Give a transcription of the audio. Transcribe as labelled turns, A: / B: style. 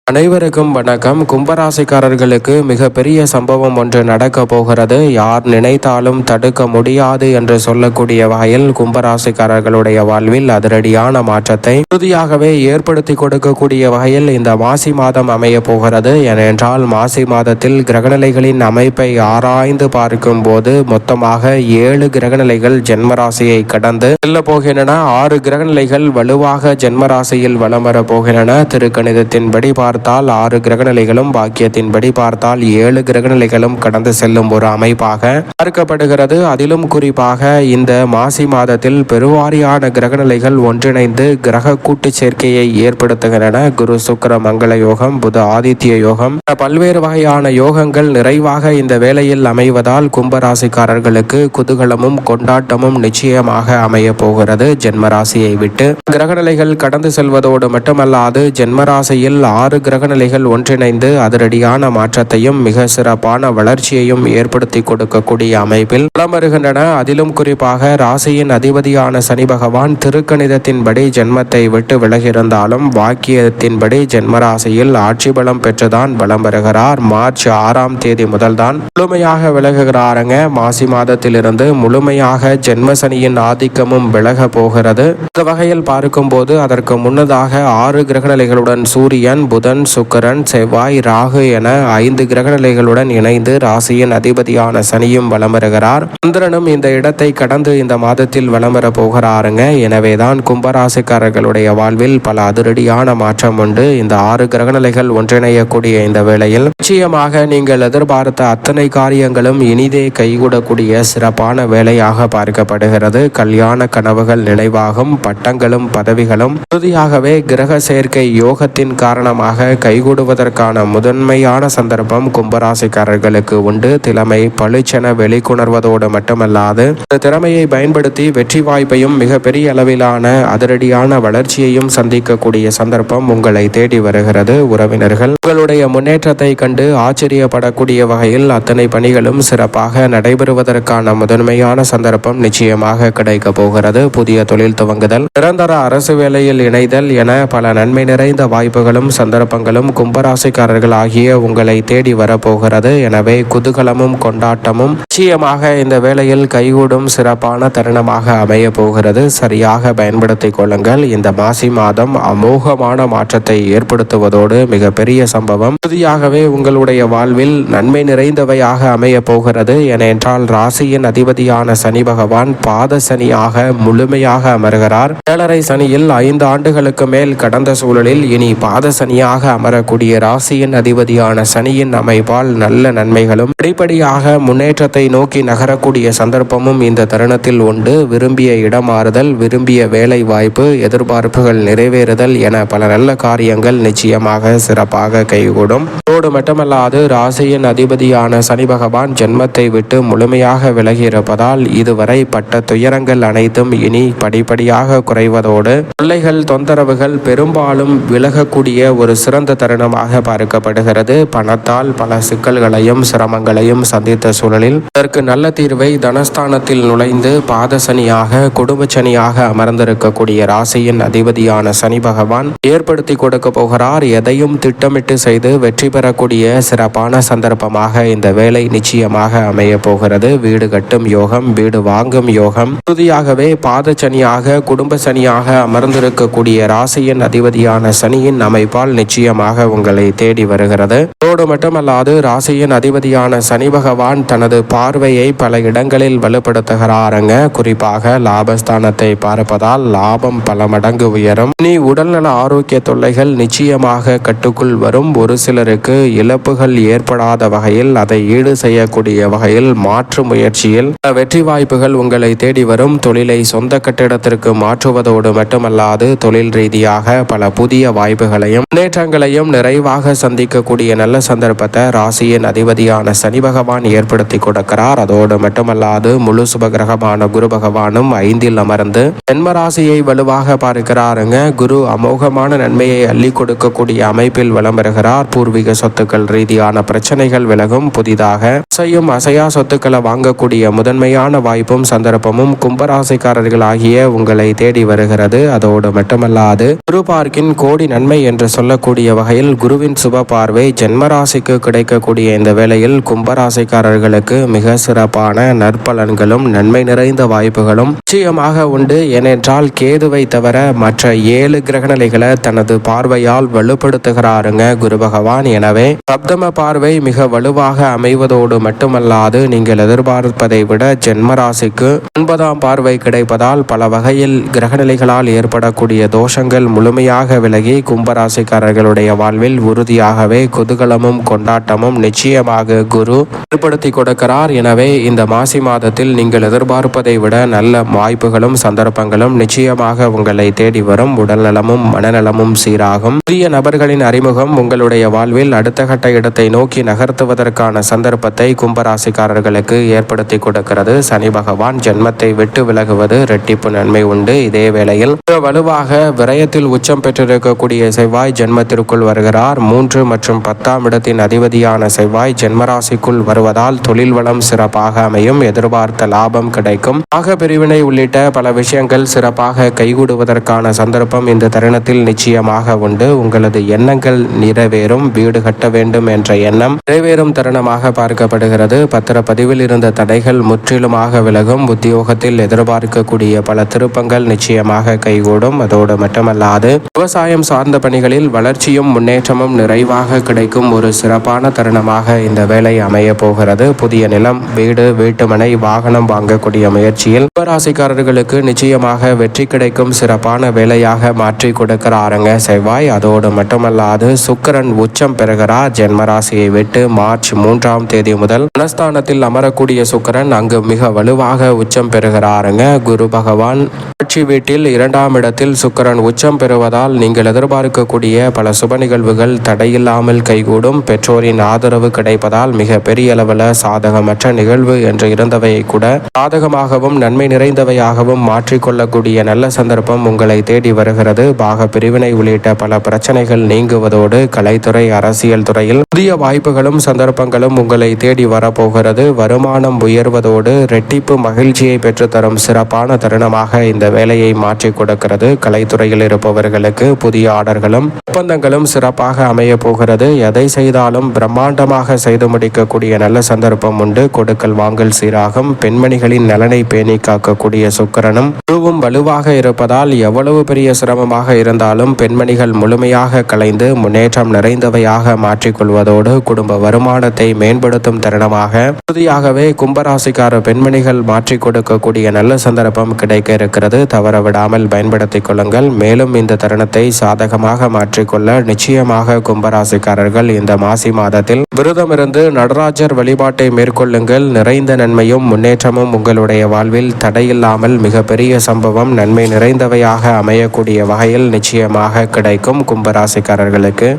A: அனைவருக்கும் வணக்கம். கும்பராசிக்காரர்களுக்கு மிகப்பெரிய சம்பவம் ஒன்று நடக்க போகிறது. யார் நினைத்தாலும் தடுக்க முடியாது என்று சொல்லக்கூடிய வகையில் கும்பராசிக்காரர்களுடைய வாழ்வில் அதிரடியான மாற்றத்தை உறுதியாகவே ஏற்படுத்தி கொடுக்கக்கூடிய வகையில் இந்த மாசி மாதம் அமைய போகிறது. ஏனென்றால் மாசி மாதத்தில் கிரகநிலைகளின் அமைப்பை ஆராய்ந்து பார்க்கும் போது மொத்தமாக 7 கிரகநிலைகள் ஜென்மராசியை கடந்து செல்ல போகின்றன. 6 கிரகநிலைகள் வலுவாக ஜென்மராசியில் வலம் வர போகின்றன. திருக்கணிதத்தின்படி பார்த்தால் 6 கிரகநிலைகளும், பாக்கியத்தின்படி பார்த்தால் 7 கிரகநிலைகளும் கடந்து செல்லும் ஒரு அமைப்பாக பார்க்கப்படுகிறது. அதிலும் குறிப்பாக இந்த மாசி மாதத்தில் பெருவாரியான கிரகநிலைகள் ஒன்றிணைந்து கிரக கூட்டு சேர்க்கையை ஏற்படுத்துகின்றன. குரு சுக்கிர மங்கள யோகம், புத ஆதித்ய யோகம், பல்வேறு வகையான யோகங்கள் நிறைவாக இந்த வேளையில் அமைவதால் கும்பராசிக்காரர்களுக்கு குதூகலமும் கொண்டாட்டமும் நிச்சயமாக அமைய போகிறது. ஜென்மராசியை விட்டு கிரகநிலைகள் கடந்து செல்வதோடு மட்டுமல்லாது ஜென்மராசியில் 6 கிரகநிலைகள் ஒன்றிணைந்து அதிரடியான மாற்றத்தையும் மிக சிறப்பான வளர்ச்சியையும் ஏற்படுத்தி கொடுக்கக்கூடிய அமைப்பில் வலம் வருகின்றன. அதிலும் குறிப்பாக ராசியின் அதிபதியான சனி பகவான் திருக்கணிதத்தின்படி ஜென்மத்தை விட்டு விலகியிருந்தாலும் வாக்கியத்தின்படி ஜென்மராசியில் ஆட்சி பலம் பெற்றுதான் வலம் வருகிறார். மார்ச் 6ஆம் தேதி முதல் தான் முழுமையாக விலகுகிறாருங்க. மாசி மாதத்திலிருந்து முழுமையாக ஜென்மசனியின் ஆதிக்கமும் விலக போகிறது. இந்த வகையில் பார்க்கும்போது அதற்கு முன்னதாக 6 கிரகநிலைகளுடன் சூரியன், புதன், சுக்கிரன், செவ்வாய், ராகு என 5 கிரகநிலைகளுடன் இணைந்து ராசியின் அதிபதியான சனியும் வலம் வருகிறார். சந்திரனும் இந்த இடத்தை கடந்து இந்த மாதத்தில் வலம் வர போகிறாருங்க. எனவேதான் கும்பராசிக்காரர்களுடைய வாழ்வில் பல அதிரடியான மாற்றம் உண்டு. இந்த 6 கிரகநிலைகள் ஒன்றிணையக்கூடிய இந்த வேளையில் நிச்சயமாக நீங்கள் எதிர்பார்த்த அத்தனை காரியங்களும் இனிதே கைகூடக்கூடிய சிறப்பான வேலையாக பார்க்கப்படுகிறது. கல்யாண கனவுகள் நினைவாகும், பட்டங்களும் பதவிகளும் உறுதியாகவே கிரக சேர்க்கை யோகத்தின் காரணமாக கைகூடுவதற்கான முதன்மையான சந்தர்ப்பம் கும்பராசிக்காரர்களுக்கு உண்டு. திறமை பளிச்சென வெளிக்கொணர்வதோடு மட்டுமல்லாது திறமையை பயன்படுத்தி வெற்றி வாய்ப்பையும் மிகப்பெரிய அளவிலான அதிரடியான வளர்ச்சியையும் சந்திக்கக்கூடிய சந்தர்ப்பம் உங்களை தேடி வருகிறது. உறவினர்கள் உங்களுடைய முன்னேற்றத்தை கண்டு ஆச்சரியப்படக்கூடிய வகையில் அத்தனை பணிகளும் சிறப்பாக நடைபெறுவதற்கான முதன்மையான சந்தர்ப்பம் நிச்சயமாக கிடைக்க போகிறது. புதிய தொழில் துவங்குதல், நிரந்தர அரசு வேலையில் இணைதல் என பல நன்மை நிறைந்த வாய்ப்புகளும் சந்தர்ப்பங்களும் கும்பராசிக்காரர்கள் ஆகிய உங்களை தேடி வரப்போகிறது. எனவே குதூகலமும் கொண்டாட்டமும் நிச்சயமாக இந்த வேளையில் கைகூடும் சிறப்பான தருணமாக அமைய போகிறது. சரியாக பயன்படுத்திக் கொள்ளுங்கள். இந்த மாசி மாதம் அமோகமான மாற்றத்தை ஏற்படுத்துவதோடு மிகப்பெரிய சம்பவம் உறுதியாகவே உங்களுடைய வாழ்வில் நன்மை நிறைந்தவையாக அமைய போகிறது. ஏனென்றால் ராசியின் அதிபதியான சனி பகவான் பாத சனியாக முழுமையாக அமர்கிறார். 7.5 சனியில் 5 ஆண்டுகளுக்கு மேல் கடந்த சூழலில் இனி பாத சனியாக அமரக்கூடிய ராசியின் அதிபதியான சனியின் அமைப்பால் நல்ல நன்மைகளும் படிப்படியாக முன்னேற்றத்தை நோக்கி நகரக்கூடிய சந்தர்ப்பமும் இந்த தருணத்தில் உண்டு. விரும்பிய இடமாறுதல், விரும்பிய வேலை வாய்ப்பு, எதிர்பார்ப்புகள் நிறைவேறுதல் என பல நல்ல காரியங்கள் நிச்சயமாக சிறப்பாக கைகூடும். அதோடு மட்டுமல்லாது ராசியின் அதிபதியான சனி பகவான் ஜென்மத்தை விட்டு முழுமையாக விலகியிருப்பதால் இதுவரை பட்ட துயரங்கள் அனைத்தும் இனி படிப்படியாக குறைவதோடு தொல்லைகள், தொந்தரவுகள் பெரும்பாலும் விலகக்கூடிய ஒரு சிறந்த தருணமாக பார்க்கப்படுகிறது. பணத்தால் பல சிக்கல்களையும் சிரமங்களையும் சந்தித்த சூழலில் அதற்கு நல்ல தீர்வை தனஸ்தானத்தில் நுழைந்து பாத சனியாக குடும்ப சனியாக அமர்ந்திருக்கக்கூடிய ராசியின் அதிபதியான சனி பகவான் ஏற்படுத்தி கொடுக்க போகிறார். எதையும் திட்டமிட்டு செய்து வெற்றி பெறக்கூடிய சிறப்பான சந்தர்ப்பமாக இந்த வேலை நிச்சயமாக அமைய போகிறது. வீடு கட்டும் யோகம், வீடு வாங்கும் யோகம், உறுதியாகவே பாத சனியாக குடும்ப சனியாக அமர்ந்திருக்கக்கூடிய ராசியின் அதிபதியான சனியின் அமைப்பால் நிச்சயமாக உங்களை தேடி வருகிறது. அதோடு மட்டுமல்லாது ராசியின் அதிபதியான சனி பகவான் தனது பார்வையை பல இடங்களில் வலுப்படுத்துகிறாருங்க. குறிப்பாக லாபஸ்தானத்தை பார்ப்பதால் லாபம் பல மடங்கு உயரும். இனி உடல்நல ஆரோக்கிய தொல்லைகள் நிச்சயமாக கட்டுக்குள் வரும். ஒரு சிலருக்கு இழப்புகள் ஏற்படாத வகையில் அதை ஈடு செய்யக்கூடிய வகையில் மாற்று முயற்சியில் வெற்றி வாய்ப்புகள் உங்களை தேடி வரும். தொழிலை சொந்த கட்டிடத்திற்கு மாற்றுவதோடு மட்டுமல்லாது தொழில் ரீதியாக பல புதிய வாய்ப்புகளையும் முன்னேற்றங்களையும் நிறைவாக சந்திக்கக்கூடிய நல்ல சந்தர்ப்பத்தை ராசியின் அதிபதியான சனி பகவான் ஏற்படுத்தி கொடுக்கிறார். அதோடு மட்டுமல்லாது முழு சுபகிரகமான குரு பகவானும் 5இல் அமர்ந்து ஜென்மராசியை வலுவாக பார்க்கிறாருங்க. குரு அமோகமான நன்மையை அள்ளி கொடுக்கக்கூடிய அமைப்பில் வலம் வருகிறார். பூர்வீக சொத்துக்கள் ரீதியான பிரச்சனைகள் விலகும். புதிதாக செய்யும் அசையா சொத்துக்களை வாங்கக்கூடிய முதன்மையான வாய்ப்பும் சந்தர்ப்பமும் கும்பராசிக்காரர்கள் ஆகிய உங்களை தேடி வருகிறது. அதோடு மட்டுமல்லாது குரு பார்க்கின் கோடி நன்மை என்று சொல்லக்கூடிய சொல்லக்கூடிய வகையில் குருவின் சுப பார்வை ஜென்மராசிக்கு கிடைக்கக்கூடிய இந்த வேளையில் கும்பராசிக்காரர்களுக்கு மிக சிறப்பான நற்பலன்களும் நன்மை நிறைந்த வாய்ப்புகளும் நிச்சயமாக உண்டு. ஏனென்றால் கேதுவை தவிர மற்ற 7 கிரகநிலைகளை தனது பார்வையால் வலுப்படுத்துகிறாருங்க குரு பகவான். எனவே சப்தம பார்வை மிக வலுவாக அமைவதோடு மட்டுமல்லாது நீங்கள் எதிர்பார்ப்பதை விட ஜென்மராசிக்கு 9ஆம் பார்வை கிடைப்பதால் பல வகையில் கிரகநிலைகளால் ஏற்படக்கூடிய தோஷங்கள் முழுமையாக விலகி கும்பராசிக்காரர்களுடைய வாழ்வில் உறுதியாகவே குதூகலமும் கொண்டாட்டமும் நிச்சயமாக குரு ஏற்படுத்தி கொடுக்கிறார். எனவே இந்த மாசி மாதத்தில் நீங்கள் எதிர்பார்ப்பதை விட நல்ல வாய்ப்புகளும் சந்தர்ப்பங்களும் நிச்சயமாக உங்களை தேடி வரும். உடல்நலமும் மனநலமும் சீராகும். புதிய நபர்களின் அறிமுகம் உங்களுடைய வாழ்வில் அடுத்த கட்ட இடத்தை நோக்கி நகர்த்துவதற்கான சந்தர்ப்பத்தை கும்பராசிக்காரர்களுக்கு ஏற்படுத்தி கொடுக்கிறது. சனி பகவான் ஜென்மத்தை விட்டு விலகுவது இரட்டிப்பு நன்மை உண்டு. இதே வேளையில் வலுவாக விரயத்தில் உச்சம் பெற்றிருக்கக்கூடிய செவ்வாய் ஜென்மத்திற்குள் வருகிறார். 3 மற்றும் 10ஆம் இடத்தின் அதிபதியான செவ்வாய் ஜென்மராசிக்குள் வருவதால் தொழில் வளம் சிறப்பாக அமையும். எதிர்பார்த்த லாபம் கிடைக்கும். ஆக பிரிவினை உள்ளிட்ட பல விஷயங்கள் சிறப்பாக கைகூடுவதற்கான சந்தர்ப்பம் இந்த தருணத்தில் நிச்சயமாக உண்டு. உங்களது எண்ணங்கள் நிறைவேறும். வீடு கட்ட வேண்டும் என்ற எண்ணம் நிறைவேறும் தருணமாக பார்க்கப்படுகிறது. பத்திரப்பதிவில் இருந்த தடைகள் முற்றிலுமாக விலகும். உத்தியோகத்தில் எதிர்பார்க்கக்கூடிய பல திருப்பங்கள் நிச்சயமாக கைகூடும். அதோடு மட்டுமல்லாது விவசாயம் சார்ந்த பணிகளில் வளர்ச்சியும் முன்னேற்றமும் நிறைவாக கிடைக்கும் ஒரு சிறப்பான தருணமாக இந்த வேலை அமைய போகிறது. புதிய நிலம், வீடு, வீட்டுமனை, வாகனம் வாங்கக்கூடிய முயற்சியில் கும்பராசிக்காரர்களுக்கு நிச்சயமாக வெற்றி கிடைக்கும் சிறப்பான வேலையாக மாற்றி கொடுக்கிறாருங்க செவ்வாய். அதோடு மட்டுமல்லாது சுக்கிரன் உச்சம் பெறுகிறார். ஜென்மராசியை விட்டு மார்ச் 3ஆம் தேதி முதல் தனஸ்தானத்தில் அமரக்கூடிய சுக்கிரன் அங்கு மிக வலுவாக உச்சம் பெறுகிறாருங்க. குரு பகவான் ஆட்சி வீட்டில் 2ஆம் இடத்தில் சுக்கிரன் உச்சம் பெறுவதால் நீங்கள் எதிர்பார்க்கக்கூடிய பல சுப நிகழ்வுகள் தடையில்லாமல் கைகூடும். பெற்றோரின் ஆதரவு கிடைப்பதால் மிக பெரிய அளவில் சாதகமற்ற நிகழ்வு என்று இருந்தவையை கூட சாதகமாகவும் நன்மை நிறைந்தவையாகவும் மாற்றிக்கொள்ளக்கூடிய நல்ல சந்தர்ப்பம் உங்களை தேடி வருகிறது. பாக பிரிவினை உள்ளிட்ட பல பிரச்சனைகள் நீங்குவதோடு கலைத்துறை, அரசியல் துறையில் புதிய வாய்ப்புகளும் சந்தர்ப்பங்களும் உங்களை தேடி வரப்போகிறது. வருமானம் உயர்வதோடு இரட்டிப்பு மகிழ்ச்சியை பெற்றுத்தரும் சிறப்பான தருணமாக இந்த வேலையை மாற்றி கொடுக்கிறது. கலைத்துறையில் இருப்பவர்களுக்கு புதிய ஆர்டர்களும் ஒப்பந்தங்களும் சிறப்பாக அமைய போகிறது. எதை செய்தாலும் பிரம்மாண்டமாக செய்து முடிக்கக்கூடிய நல்ல சந்தர்ப்பம் உண்டு. கொடுக்கல் வாங்கல் சீராகும். பெண்மணிகளின் நலனை பேணி காக்கக்கூடிய சுக்கிரனும் குருவும் வலுவாக இருப்பதால் எவ்வளவு பெரிய சிரமமாக இருந்தாலும் பெண்மணிகள் முழுமையாக கலைந்து முன்னேற்றம் நிறைந்தவையாக மாற்றிக்கொள்வதோடு குடும்ப வருமானத்தை மேம்படுத்தும் தருணமாக உறுதியாகவே கும்பராசிக்கார பெண்மணிகள் மாற்றிக் கொடுக்கக்கூடிய நல்ல சந்தர்ப்பம் கிடைக்க இருக்கிறது. தவறவிடாமல் பயன்படுத்திக் கொள்ளுங்கள். மேலும் இந்த தருணத்தை சாதகமாக மாற்றிக்கொள்ள நிச்சயமாக கும்பராசிக்காரர்கள் இந்த மாசி மாதத்தில் விரதமிருந்து நடராஜர் வழிபாட்டை மேற்கொள்ளுங்கள். நிறைந்த நன்மையும் முன்னேற்றமும் உங்களுடைய வாழ்வில் தடையில்லாமல் மிகப்பெரிய சம்பவம் நன்மை நிறைந்தவையாக அமையக்கூடிய வகையில் நிச்சயமாக கிடைக்கும். கும்பராசிக்காரர்களுக்கு